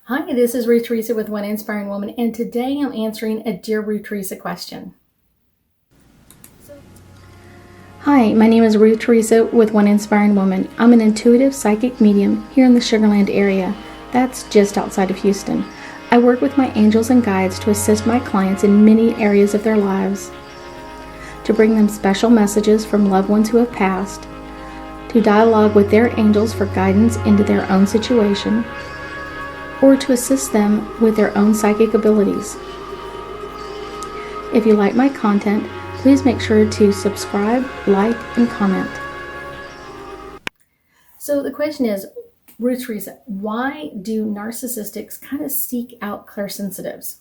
Hi, this is Ruth Theresa with One Inspiring Woman, and today I'm answering a Dear Ruth Theresa question. Hi, my name is Ruth Theresa with One Inspiring Woman. I'm an intuitive psychic medium here in the Sugar Land area. That's just outside of Houston. I work with my angels and guides to assist my clients in many areas of their lives, to bring them special messages from loved ones who have passed, to dialogue with their angels for guidance into their own situation, or to assist them with their own psychic abilities. If you like my content, please make sure to subscribe, like, and comment. So the question is, Ruth Theresa, why do narcissistics kind of seek out clairsensitives?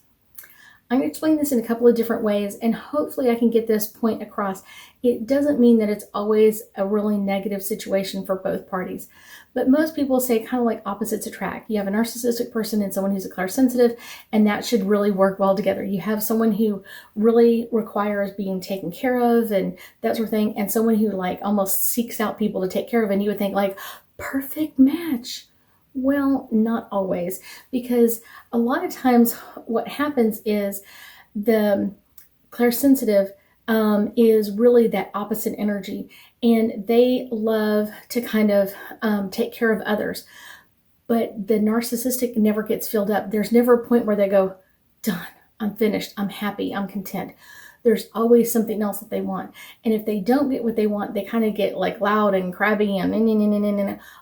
I'm going to explain this in a couple of different ways, and hopefully I can get this point across. It doesn't mean that it's always a really negative situation for both parties, but most people say kind of like opposites attract. You have a narcissistic person and someone who's a clairsensitive, and that should really work well together. You have someone who really requires being taken care of and that sort of thing, and someone who like almost seeks out people to take care of, and you would think like, perfect match. Well, not always, because a lot of times what happens is the clairsensitive is really that opposite energy, and they love to kind of take care of others. But the narcissistic never gets filled up. There's never a point where they go, done, I'm finished, I'm happy, I'm content. There's always something else that they want. And if they don't get what they want, they kind of get like loud and crabby and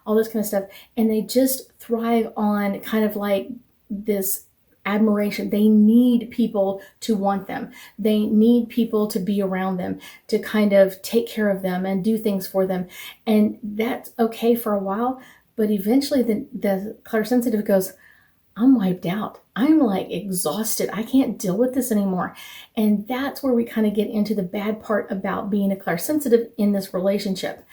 all this kind of stuff. And they just thrive on kind of like this admiration. They need people to want them. They need people to be around them, to kind of take care of them and do things for them. And that's okay for a while. But eventually the clairsensitive goes, I'm wiped out. I'm like exhausted. I can't deal with this anymore. And that's where we kind of get into the bad part about being a clairsensitive in this relationship.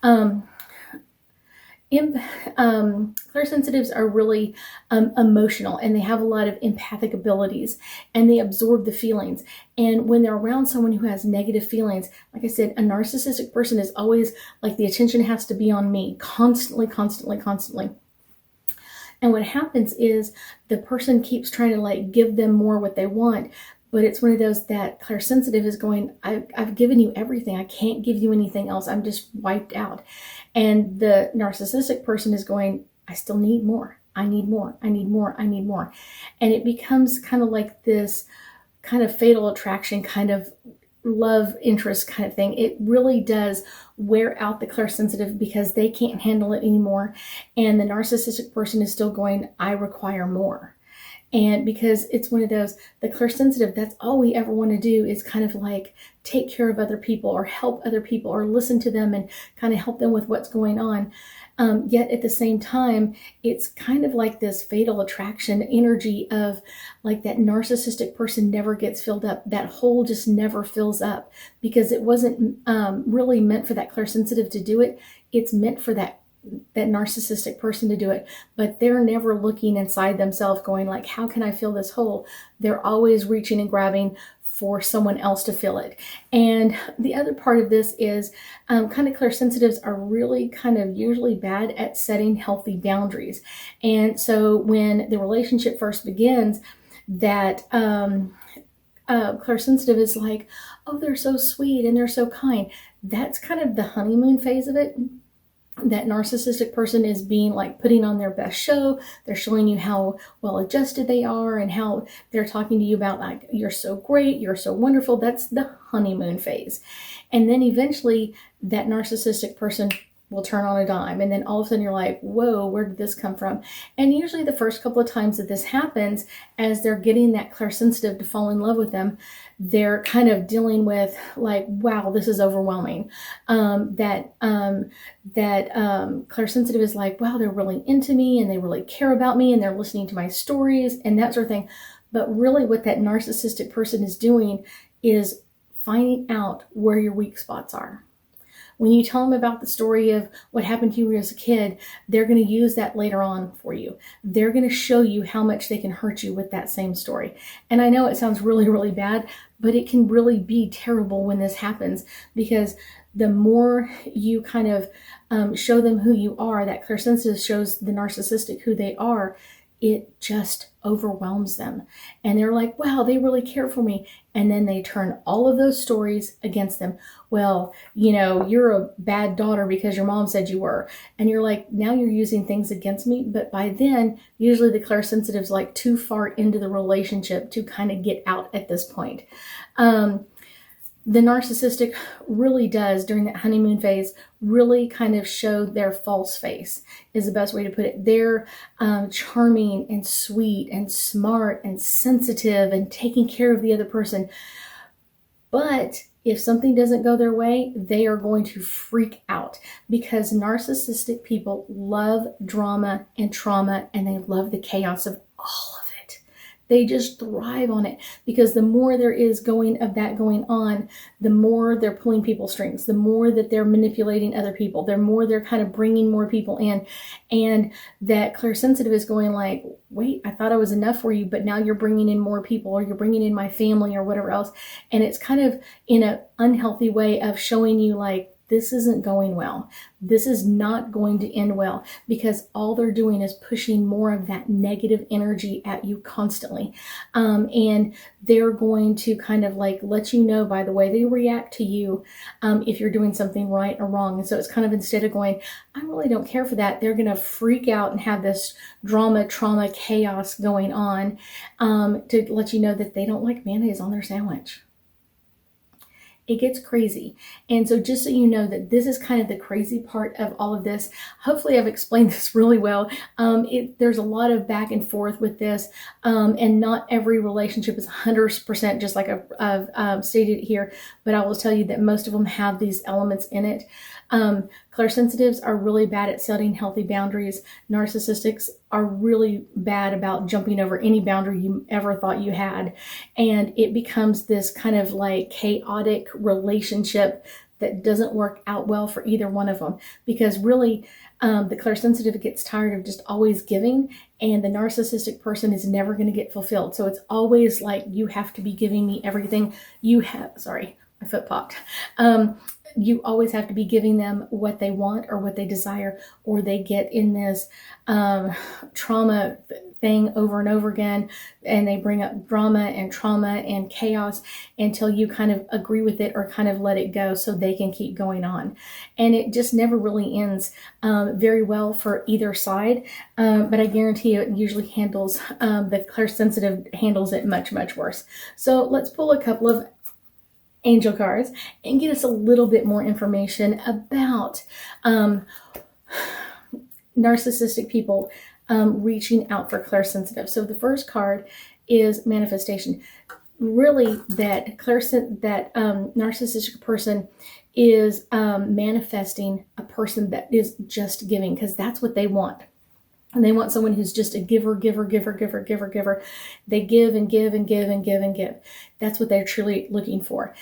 Clairsensitives are really emotional, and they have a lot of empathic abilities, and they absorb the feelings. And when they're around someone who has negative feelings, like I said, a narcissistic person is always like, the attention has to be on me constantly, constantly, constantly. And what happens is the person keeps trying to like give them more what they want, but it's one of those that clairsensitive is going, I've given you everything. I can't give you anything else. I'm just wiped out. And the narcissistic person is going, I still need more. I need more. I need more. I need more. And it becomes kind of like this kind of fatal attraction, kind of love interest kind of thing. It really does wear out the clairsensitive because they can't handle it anymore. And the narcissistic person is still going, I require more. And because it's one of those, the clairsensitive, that's all we ever want to do is kind of like take care of other people or help other people or listen to them and kind of help them with what's going on. Yet at the same time, it's kind of like this fatal attraction energy of like that narcissistic person never gets filled up. That hole just never fills up because it wasn't really meant for that clairsensitive to do it. It's meant for that narcissistic person to do it, but they're never looking inside themselves going like, how can I fill this hole? They're always reaching and grabbing for someone else to fill it. And the other part of this is kind of clairsensitives are really kind of usually bad at setting healthy boundaries. And so when the relationship first begins, that clairsensitive is like, oh, they're so sweet and they're so kind. That's kind of the honeymoon phase of it. That narcissistic person is being like putting on their best show. They're showing you how well adjusted they are and how they're talking to you about like, you're so great, you're so wonderful. That's the honeymoon phase. And then eventually that narcissistic person will turn on a dime. And then all of a sudden you're like, whoa, where did this come from? And usually the first couple of times that this happens, as they're getting that clairsensitive to fall in love with them, they're kind of dealing with like, wow, this is overwhelming. That clairsensitive is like, wow, they're really into me and they really care about me and they're listening to my stories and that sort of thing. But really what that narcissistic person is doing is finding out where your weak spots are. When you tell them about the story of what happened to you as a kid, they're going to use that later on for you. They're going to show you how much they can hurt you with that same story. And I know it sounds really, really bad, but it can really be terrible when this happens, because the more you kind of show them who you are, that clairsensitive shows the narcissistic who they are, it just overwhelms them. And they're like, wow, they really care for me. And then they turn all of those stories against them. Well, you're a bad daughter because your mom said you were. And you're like, now you're using things against me. But by then, usually the clairsensitive's like too far into the relationship to kind of get out at this point. The narcissistic really does, during that honeymoon phase, really kind of show their false face, is the best way to put it. They're charming and sweet and smart and sensitive and taking care of the other person. But if something doesn't go their way, they are going to freak out, because narcissistic people love drama and trauma, and they love the chaos of all of it. They just thrive on it, because the more there is going on, the more they're pulling people's strings, the more that they're manipulating other people, the more they're kind of bringing more people in. And that clairsensitive is going like, wait, I thought I was enough for you, but now you're bringing in more people, or you're bringing in my family or whatever else. And it's kind of in an unhealthy way of showing you like, this isn't going well. This is not going to end well, because all they're doing is pushing more of that negative energy at you constantly. And they're going to kind of like let you know by the way they react to you if you're doing something right or wrong. And so it's kind of, instead of going, I really don't care for that, they're going to freak out and have this drama, trauma, chaos going on to let you know that they don't like mayonnaise on their sandwich. It gets crazy. And so just so you know that this is kind of the crazy part of all of this. Hopefully I've explained this really well. There's a lot of back and forth with this, and not every relationship is 100% just like I've stated here, but I will tell you that most of them have these elements in it. Clairsensitives are really bad at setting healthy boundaries. Narcissistics are really bad about jumping over any boundary you ever thought you had. And it becomes this kind of like chaotic relationship that doesn't work out well for either one of them, because really the clairsensitive gets tired of just always giving, and the narcissistic person is never going to get fulfilled. So it's always like, you have to be giving me everything you have. Sorry, my foot popped. You always have to be giving them what they want or what they desire, or they get in this trauma thing over and over again, and they bring up drama and trauma and chaos until you kind of agree with it or kind of let it go so they can keep going on. And it just never really ends very well for either side, but I guarantee you it usually handles, the clairsensitive handles it much, much worse. So let's pull a couple of angel cards and get us a little bit more information about narcissistic people reaching out for clairsensitive. So the first card is manifestation. Really, that narcissistic person is manifesting a person that is just giving, because that's what they want. And they want someone who's just a giver. They give and give and give and give and give. That's what they're truly looking for.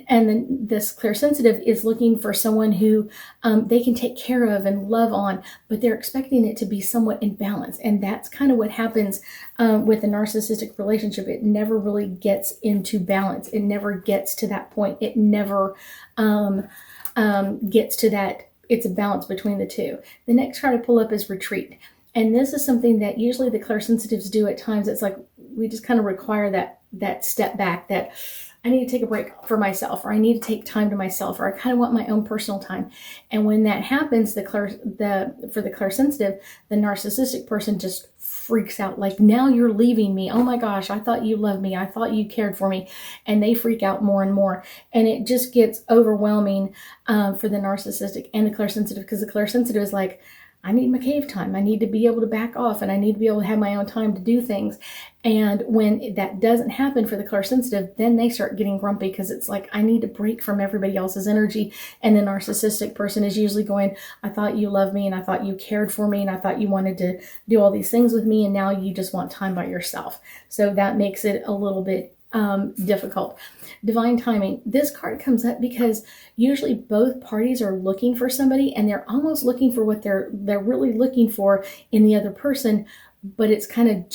And then this clairsensitive is looking for someone who they can take care of and love on, but they're expecting it to be somewhat in balance. And that's kind of what happens with a narcissistic relationship. It never really gets into balance. It never gets to that point. It never gets to that. It's a balance between the two. The next card I pull up is retreat. And this is something that usually the clairsensitives do at times. It's like we just kind of require that step back, that I need to take a break for myself, or I need to take time to myself, or I kind of want my own personal time. And when that happens, for the clairsensitive, the narcissistic person just freaks out, like, now you're leaving me. Oh my gosh, I thought you loved me. I thought you cared for me. And they freak out more and more. And it just gets overwhelming for the narcissistic and the clairsensitive, because the clairsensitive is like, I need my cave time. I need to be able to back off, and I need to be able to have my own time to do things. And when that doesn't happen for the clairsensitive, then they start getting grumpy, because it's like, I need to break from everybody else's energy. And the narcissistic person is usually going, I thought you loved me, and I thought you cared for me, and I thought you wanted to do all these things with me, and now you just want time by yourself. So that makes it a little bit difficult. Divine timing. This card comes up because usually both parties are looking for somebody, and they're almost looking for what they're really looking for in the other person, but it's kind of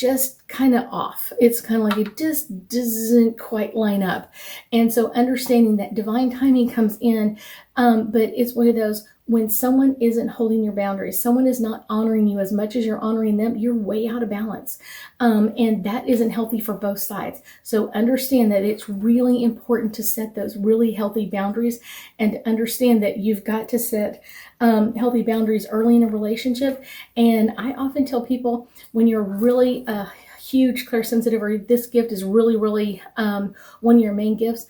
off. It's kind of like it just doesn't quite line up. And so understanding that divine timing comes in, but it's one of those, when someone isn't holding your boundaries, someone is not honoring you as much as you're honoring them, you're way out of balance. And that isn't healthy for both sides. So understand that it's really important to set those really healthy boundaries, and to understand that you've got to set healthy boundaries early in a relationship. And I often tell people, when you're really a huge clairsensitive, or this gift is really, really one of your main gifts,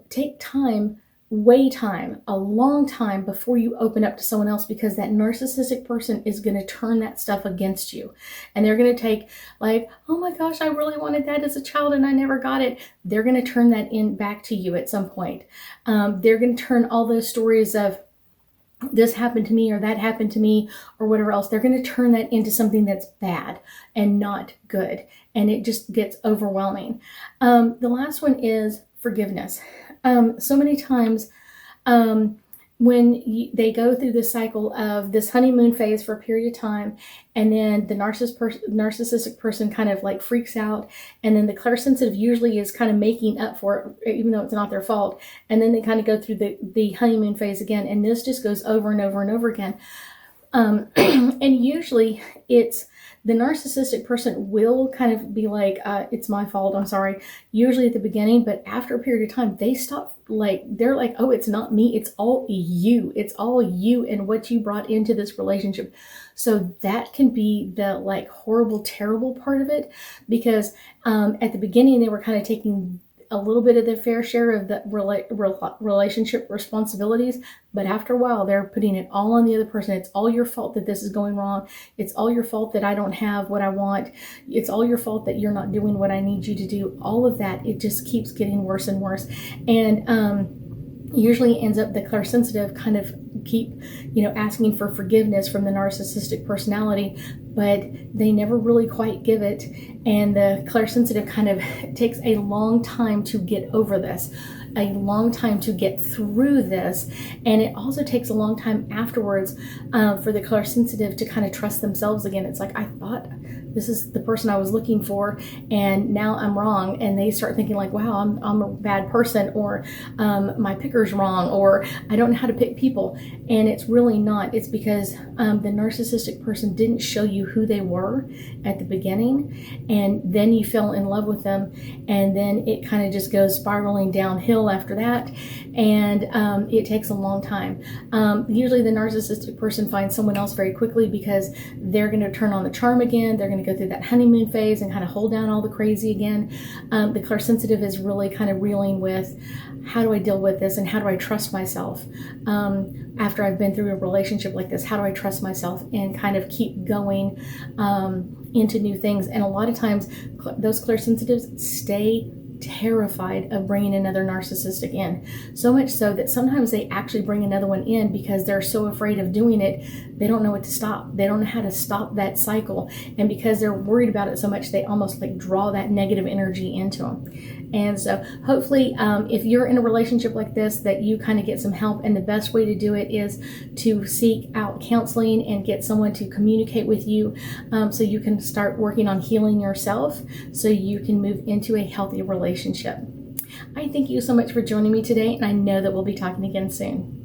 take time, a long time before you open up to someone else, because that narcissistic person is going to turn that stuff against you. And they're going to take, like, oh my gosh, I really wanted that as a child and I never got it. They're going to turn that in back to you at some point. They're going to turn all those stories of this happened to me or that happened to me or whatever else, they're going to turn that into something that's bad and not good. And it just gets overwhelming. The last one is forgiveness. So many times when they go through this cycle of this honeymoon phase for a period of time, and then the narcissistic person kind of like freaks out, and then the clairsensitive usually is kind of making up for it, even though it's not their fault, and then they kind of go through the honeymoon phase again, and this just goes over and over and over again. And usually it's the narcissistic person will kind of be like, it's my fault, I'm sorry, usually at the beginning, but after a period of time, they stop, like, they're like, oh, it's not me, it's all you. It's all you and what you brought into this relationship. So that can be the like horrible, terrible part of it, because at the beginning, they were kind of taking a little bit of their fair share of the relationship responsibilities, but after a while, they're putting it all on the other person. It's all your fault that this is going wrong. It's all your fault that I don't have what I want. It's all your fault that you're not doing what I need you to do. All of that, it just keeps getting worse and worse. And usually ends up the clairsensitive kind of keep, asking for forgiveness from the narcissistic personality, but they never really quite give it. And the clairsensitive kind of takes a long time to get over this, a long time to get through this. And it also takes a long time afterwards for the clairsensitive to kind of trust themselves again. It's like, I thought this is the person I was looking for, and now I'm wrong. And they start thinking like, wow, I'm a bad person, or my picker's wrong, or I don't know how to pick people. And it's really not. It's because the narcissistic person didn't show you who they were at the beginning, and then you fell in love with them, and then it kind of just goes spiraling downhill after that. And it takes a long time. Usually the narcissistic person finds someone else very quickly, because they're going to turn on the charm again. They're going to go through that honeymoon phase and kind of hold down all the crazy again. The clairsensitive is really kind of reeling with, how do I deal with this, and how do I trust myself after I've been through a relationship like this? How do I trust myself and kind of keep going into new things? And a lot of times those clairsensitives stay terrified of bringing another narcissistic in, so much so that sometimes they actually bring another one in because they're so afraid of doing it. They don't know what to stop. They don't know how to stop that cycle. And because they're worried about it so much, they almost like draw that negative energy into them. And so hopefully if you're in a relationship like this, that you kind of get some help. And the best way to do it is to seek out counseling and get someone to communicate with you, so you can start working on healing yourself, so you can move into a healthy relationship. I thank you so much for joining me today, and I know that we'll be talking again soon.